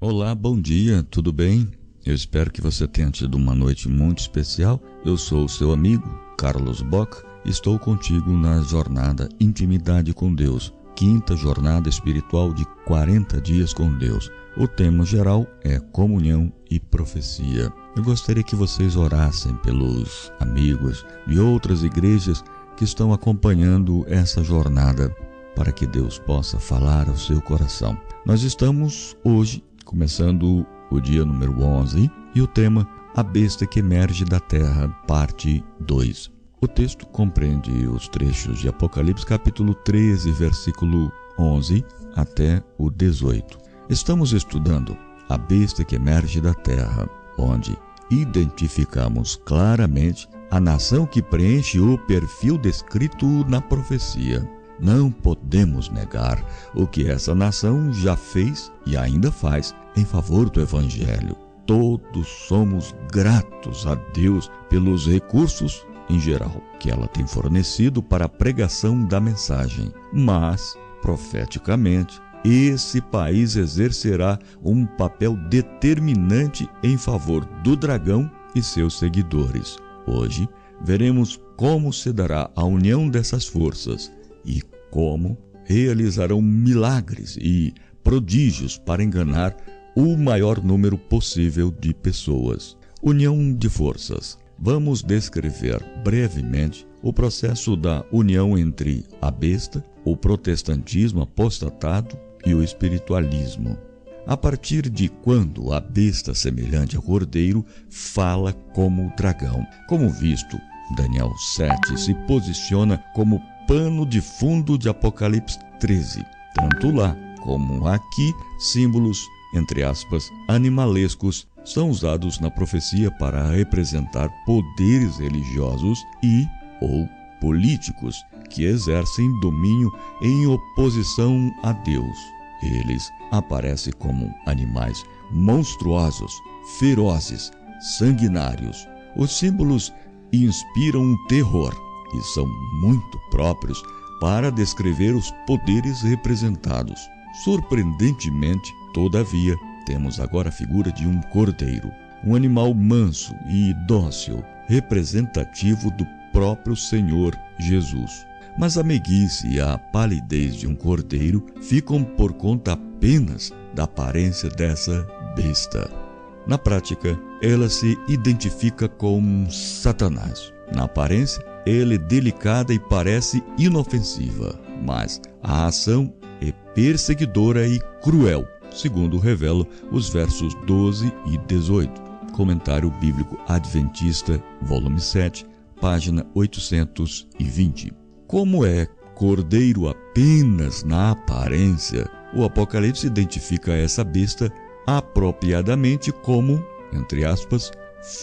Olá, bom dia, tudo bem? Eu espero que você tenha tido uma noite muito especial. Eu sou o seu amigo, Carlos Bock, e estou contigo na jornada Intimidade com Deus, quinta jornada espiritual de 40 dias com Deus. O tema geral é comunhão e profecia. Eu gostaria que vocês orassem pelos amigos de outras igrejas que estão acompanhando essa jornada, para que Deus possa falar ao seu coração. Nós estamos hoje começando o dia número 11 e o tema A Besta que Emerge da Terra, parte 2. O texto compreende os trechos de Apocalipse capítulo 13, versículo 11 até o 18. Estamos estudando a besta que emerge da terra, onde identificamos claramente a nação que preenche o perfil descrito na profecia. Não podemos negar o que essa nação já fez e ainda faz em favor do Evangelho. Todos somos gratos a Deus pelos recursos, em geral, que ela tem fornecido para a pregação da mensagem. Mas, profeticamente, esse país exercerá um papel determinante em favor do dragão e seus seguidores. Hoje, veremos como se dará a união dessas forças e como realizarão milagres e prodígios para enganar o maior número possível de pessoas. União de forças. Vamos descrever brevemente o processo da união entre a besta, o protestantismo apostatado e o espiritualismo. A partir de quando a besta semelhante ao cordeiro fala como dragão. Como visto, Daniel 7 se posiciona como pano de fundo de Apocalipse 13. Tanto lá como aqui, símbolos, entre aspas, animalescos, são usados na profecia para representar poderes religiosos e ou políticos que exercem domínio em oposição a Deus. Eles aparecem como animais monstruosos, ferozes, sanguinários. Os símbolos inspiram terror e são muito próprios para descrever os poderes representados. Surpreendentemente, todavia, temos agora a figura de um cordeiro, um animal manso e dócil, representativo do próprio Senhor Jesus. Mas a meiguice e a palidez de um cordeiro ficam por conta apenas da aparência dessa besta. Na prática, ela se identifica com Satanás. Na aparência, ela é delicada e parece inofensiva, mas a ação é perseguidora e cruel, segundo revelam os versos 12 e 18. Comentário Bíblico Adventista, volume 7, página 820. Como é cordeiro apenas na aparência, o Apocalipse identifica essa besta apropriadamente como, entre aspas,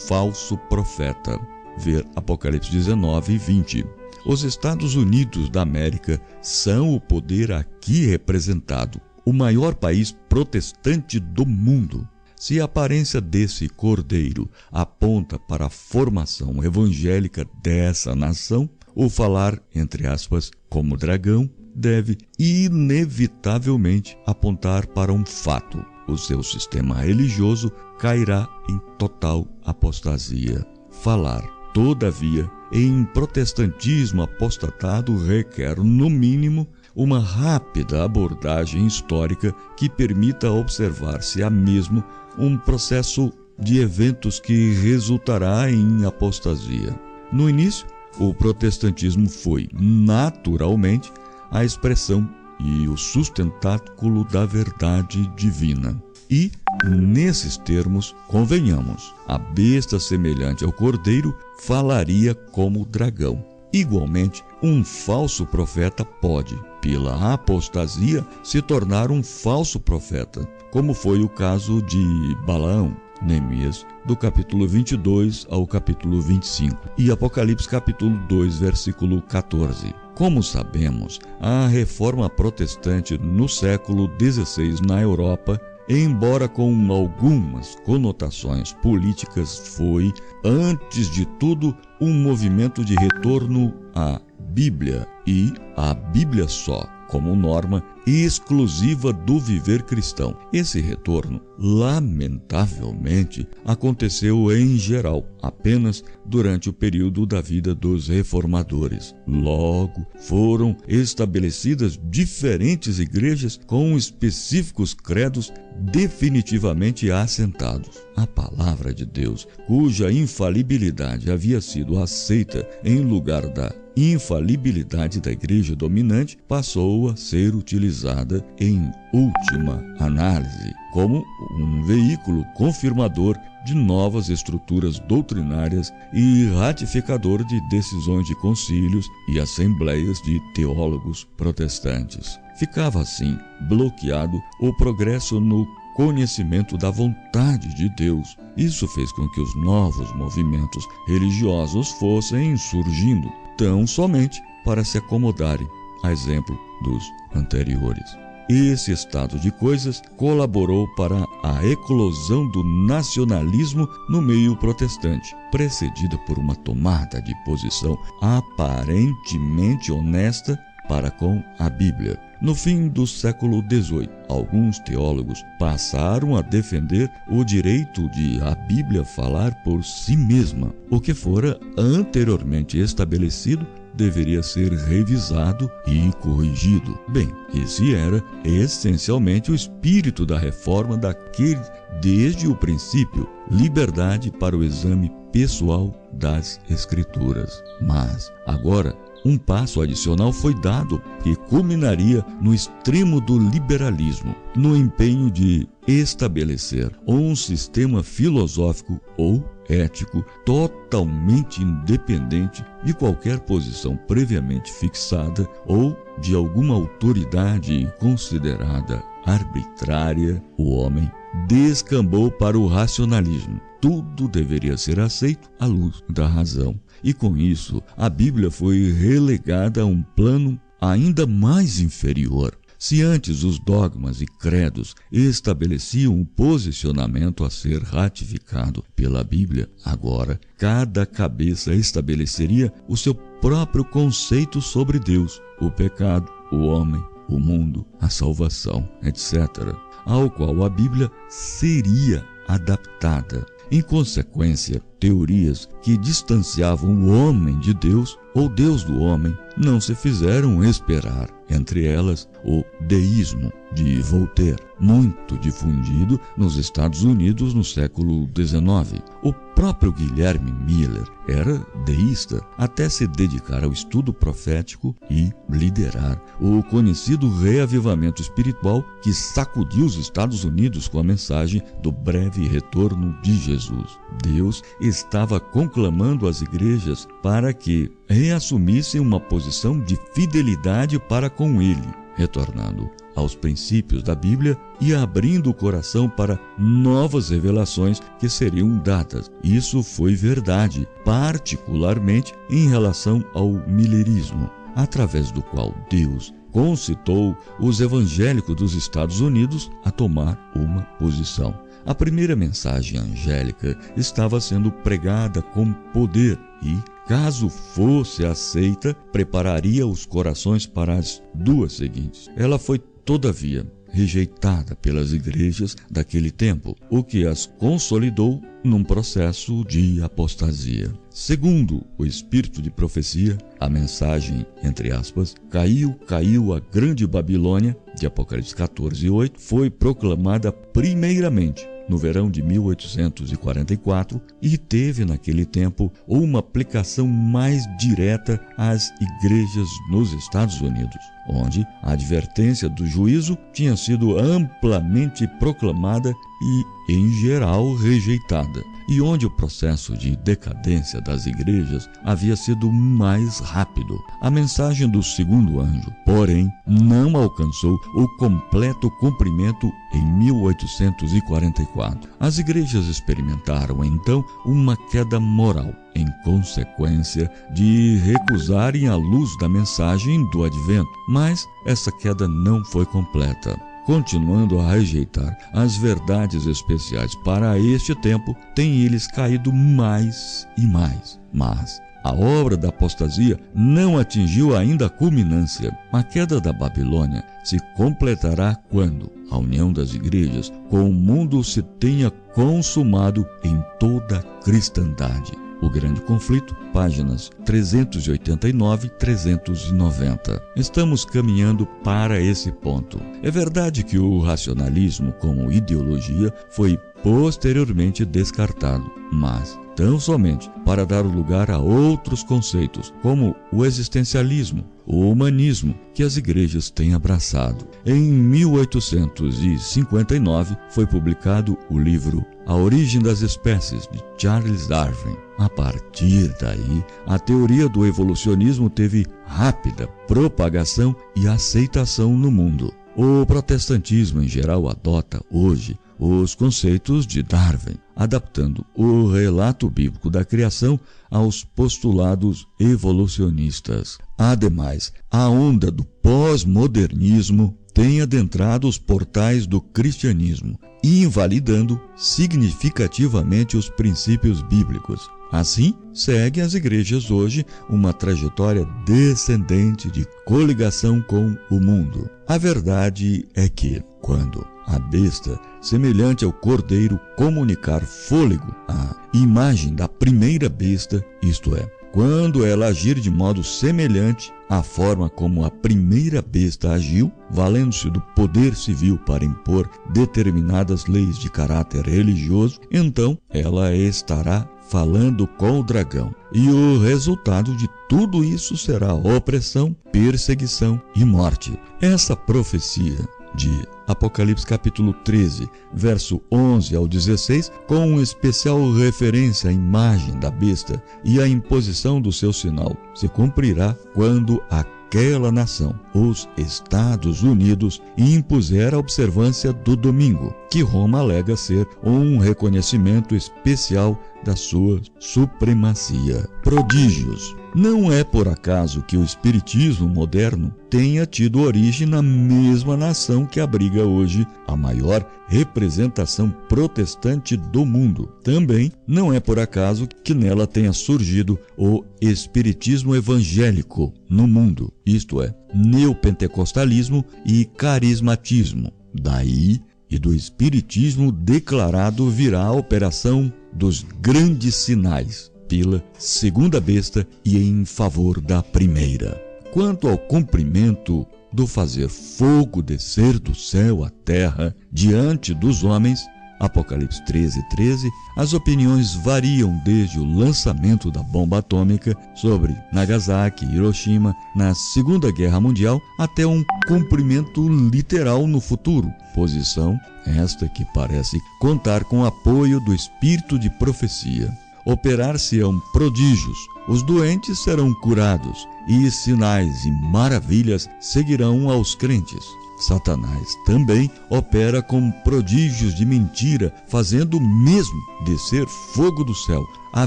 falso profeta. Ver Apocalipse 19 e 20. Os Estados Unidos da América são o poder aqui representado, o maior país protestante do mundo. Se a aparência desse cordeiro aponta para a formação evangélica dessa nação, o falar, entre aspas, como dragão, deve inevitavelmente apontar para um fato: o seu sistema religioso cairá em total apostasia. Falar, todavia, em protestantismo apostatado requer, no mínimo, uma rápida abordagem histórica que permita observar se há mesmo um processo de eventos que resultará em apostasia. No início, o protestantismo foi, naturalmente, a expressão e o sustentáculo da verdade divina. E, nesses termos, convenhamos, a besta semelhante ao cordeiro falaria como dragão. Igualmente, um falso profeta pode, pela apostasia, se tornar um falso profeta, como foi o caso de Balaão, Neemias, do capítulo 22 ao capítulo 25, e Apocalipse capítulo 2, versículo 14. Como sabemos, a reforma protestante no século XVI na Europa, embora com algumas conotações políticas, foi, antes de tudo, um movimento de retorno à Bíblia e à Bíblia só, como norma exclusiva do viver cristão. Esse retorno, lamentavelmente, aconteceu em geral apenas durante o período da vida dos reformadores. Logo, foram estabelecidas diferentes igrejas com específicos credos definitivamente assentados. A palavra de Deus, cuja infalibilidade havia sido aceita em lugar da infalibilidade da igreja dominante, passou a ser utilizada em última análise como um veículo confirmador de novas estruturas doutrinárias e ratificador de decisões de concílios e assembleias de teólogos protestantes. Ficava assim bloqueado o progresso no conhecimento da vontade de Deus. Isso fez com que os novos movimentos religiosos fossem surgindo, tão somente para se acomodarem, a exemplo dos anteriores. Esse estado de coisas colaborou para a eclosão do nacionalismo no meio protestante, precedida por uma tomada de posição aparentemente honesta para com a Bíblia. No fim do século XVIII, alguns teólogos passaram a defender o direito de a Bíblia falar por si mesma. O que fora anteriormente estabelecido deveria ser revisado e corrigido. Bem, esse era essencialmente o espírito da reforma daquele desde o princípio, liberdade para o exame pessoal das Escrituras. Mas agora um passo adicional foi dado que culminaria no extremo do liberalismo, no empenho de estabelecer um sistema filosófico ou ético totalmente independente de qualquer posição previamente fixada ou de alguma autoridade considerada arbitrária. O homem descambou para o racionalismo. Tudo deveria ser aceito à luz da razão. E com isso, a Bíblia foi relegada a um plano ainda mais inferior. Se antes os dogmas e credos estabeleciam um posicionamento a ser ratificado pela Bíblia, agora cada cabeça estabeleceria o seu próprio conceito sobre Deus, o pecado, o homem, o mundo, a salvação, etc., ao qual a Bíblia seria adaptada. Em consequência, teorias que distanciavam o homem de Deus ou Deus do homem não se fizeram esperar. Entre elas, o deísmo de Voltaire, muito difundido nos Estados Unidos no século XIX. O próprio Guilherme Miller era deísta até se dedicar ao estudo profético e liderar o conhecido reavivamento espiritual que sacudiu os Estados Unidos com a mensagem do breve retorno de Jesus. Deus estava conclamando as igrejas para que reassumissem uma posição de fidelidade para com Ele, retornando aos princípios da Bíblia e abrindo o coração para novas revelações que seriam dadas. Isso foi verdade, particularmente em relação ao millerismo, através do qual Deus concitou os evangélicos dos Estados Unidos a tomar uma posição. A primeira mensagem angélica estava sendo pregada com poder e, caso fosse aceita, prepararia os corações para as duas seguintes. Ela foi, todavia, rejeitada pelas igrejas daquele tempo, o que as consolidou num processo de apostasia. Segundo o espírito de profecia, a mensagem, entre aspas, caiu a grande Babilônia, de Apocalipse 14:8, foi proclamada primeiramente no verão de 1844 e teve naquele tempo uma aplicação mais direta às igrejas nos Estados Unidos, onde a advertência do juízo tinha sido amplamente proclamada e, em geral, rejeitada, e onde o processo de decadência das igrejas havia sido mais rápido. A mensagem do segundo anjo, porém, não alcançou o completo cumprimento em 1844. As igrejas experimentaram, então, uma queda moral, em consequência de recusarem a luz da mensagem do advento, mas essa queda não foi completa. Continuando a rejeitar as verdades especiais para este tempo, têm eles caído mais e mais. Mas A obra da apostasia não atingiu ainda a culminância. A queda da Babilônia se completará quando a união das igrejas com o mundo se tenha consumado em toda a cristandade. O Grande Conflito, páginas 389 e 390. Estamos caminhando para esse ponto. É verdade que o racionalismo como ideologia foi posteriormente descartado, mas tão somente para dar lugar a outros conceitos, como o existencialismo, o humanismo, que as igrejas têm abraçado. Em 1859 foi publicado o livro A Origem das Espécies, de Charles Darwin. A partir daí, a teoria do evolucionismo teve rápida propagação e aceitação no mundo. O protestantismo em geral adota hoje os conceitos de Darwin, adaptando o relato bíblico da criação aos postulados evolucionistas. Ademais, a onda do pós-modernismo tem adentrado os portais do cristianismo, invalidando significativamente os princípios bíblicos. Assim, seguem as igrejas hoje uma trajetória descendente de coligação com o mundo. A verdade é que, quando a besta, semelhante ao cordeiro, comunicar fôlego à imagem da primeira besta, isto é, quando ela agir de modo semelhante à forma como a primeira besta agiu, valendo-se do poder civil para impor determinadas leis de caráter religioso, então ela estará falando com o dragão. E o resultado de tudo isso será opressão, perseguição e morte. Essa profecia de Apocalipse capítulo 13, verso 11 ao 16, com especial referência à imagem da besta e à imposição do seu sinal, se cumprirá quando aquela nação, os Estados Unidos, impuser a observância do domingo, que Roma alega ser um reconhecimento especial da sua supremacia. Prodígios. Não é por acaso que o espiritismo moderno tenha tido origem na mesma nação que abriga hoje a maior representação protestante do mundo. Também não é por acaso que nela tenha surgido o espiritismo evangélico no mundo, isto é, neopentecostalismo e carismatismo. Daí e do espiritismo declarado virá a operação dos grandes sinais pela segunda besta e em favor da primeira. Quanto ao cumprimento do fazer fogo descer do céu à terra diante dos homens, Apocalipse 13:13, as opiniões variam desde o lançamento da bomba atômica sobre Nagasaki e Hiroshima na Segunda Guerra Mundial até um cumprimento literal no futuro, posição esta que parece contar com o apoio do espírito de profecia. Operar-se-ão prodígios, os doentes serão curados e sinais e maravilhas seguirão aos crentes. Satanás também opera com prodígios de mentira, fazendo mesmo descer fogo do céu à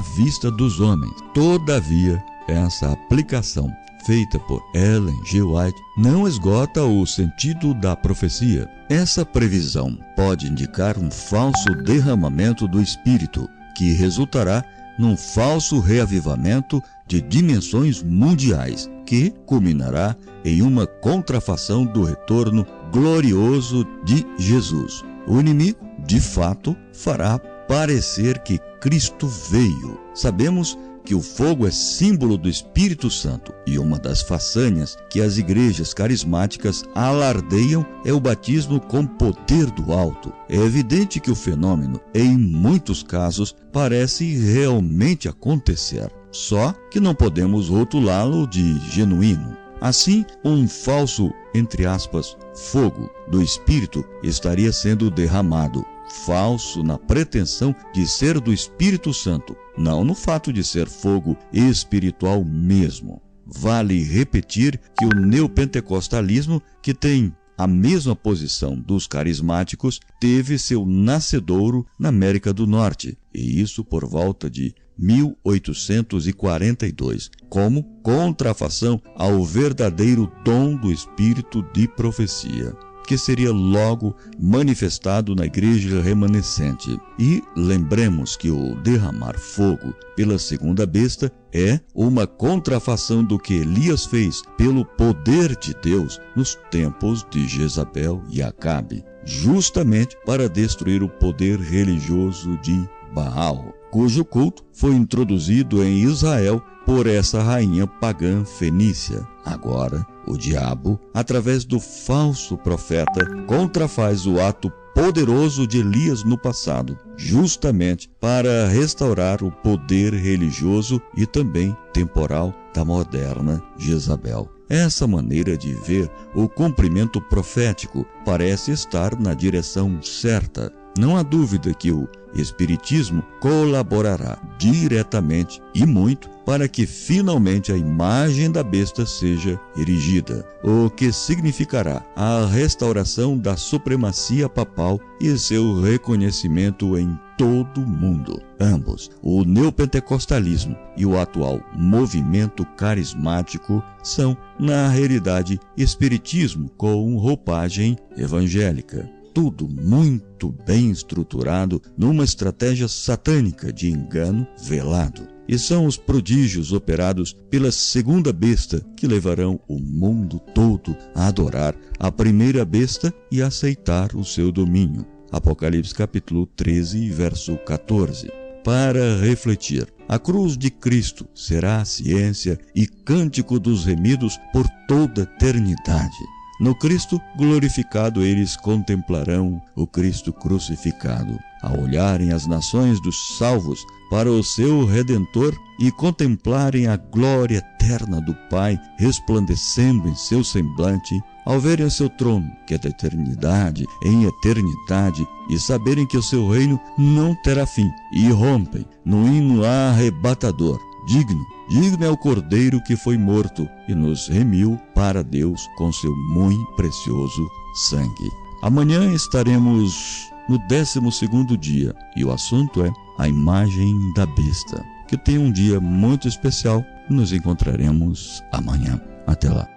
vista dos homens. Todavia, essa aplicação feita por Ellen G. White não esgota o sentido da profecia. Essa previsão pode indicar um falso derramamento do Espírito, que resultará num falso reavivamento de dimensões mundiais, que culminará em uma contrafação do retorno glorioso de Jesus. O inimigo, de fato, fará parecer que Cristo veio. Sabemos que o fogo é símbolo do Espírito Santo e uma das façanhas que as igrejas carismáticas alardeiam é o batismo com poder do alto. É evidente que o fenômeno, em muitos casos, parece realmente acontecer, só que não podemos rotulá-lo de genuíno. Assim, um falso, entre aspas, fogo do Espírito estaria sendo derramado, falso na pretensão de ser do Espírito Santo, não no fato de ser fogo espiritual mesmo. Vale repetir que o neopentecostalismo, que tem a mesma posição dos carismáticos, teve seu nascedouro na América do Norte, e isso por volta de 1842, como contrafação ao verdadeiro dom do espírito de profecia. que seria logo manifestado na igreja remanescente. E lembremos que o derramar fogo pela segunda besta é uma contrafação do que Elias fez pelo poder de Deus nos tempos de Jezabel e Acabe, justamente para destruir o poder religioso de Baal, cujo culto foi introduzido em Israel por essa rainha pagã fenícia. Agora, o diabo, através do falso profeta, contrafaz o ato poderoso de Elias no passado, justamente para restaurar o poder religioso e também temporal da moderna Jezabel. Essa maneira de ver o cumprimento profético parece estar na direção certa. Não há dúvida que o Espiritismo colaborará diretamente e muito para que finalmente a imagem da besta seja erigida, o que significará a restauração da supremacia papal e seu reconhecimento em todo o mundo. Ambos, o neopentecostalismo e o atual movimento carismático, são, na realidade, espiritismo com roupagem evangélica. Tudo muito bem estruturado numa estratégia satânica de engano velado. E são os prodígios operados pela segunda besta que levarão o mundo todo a adorar a primeira besta e a aceitar o seu domínio. Apocalipse capítulo 13, verso 14. Para refletir, a cruz de Cristo será a ciência e cântico dos remidos por toda a eternidade. No Cristo glorificado eles contemplarão o Cristo crucificado. Ao olharem as nações dos salvos para o seu Redentor e contemplarem a glória eterna do Pai resplandecendo em seu semblante, ao verem o seu trono, que é da eternidade em eternidade, e saberem que o seu reino não terá fim, e rompem no hino arrebatador: Digno é o Cordeiro que foi morto e nos remiu para Deus com seu muito precioso sangue. Amanhã estaremos no 12º dia e o assunto é a imagem da besta. Que tenha um dia muito especial e nos encontraremos amanhã. Até lá.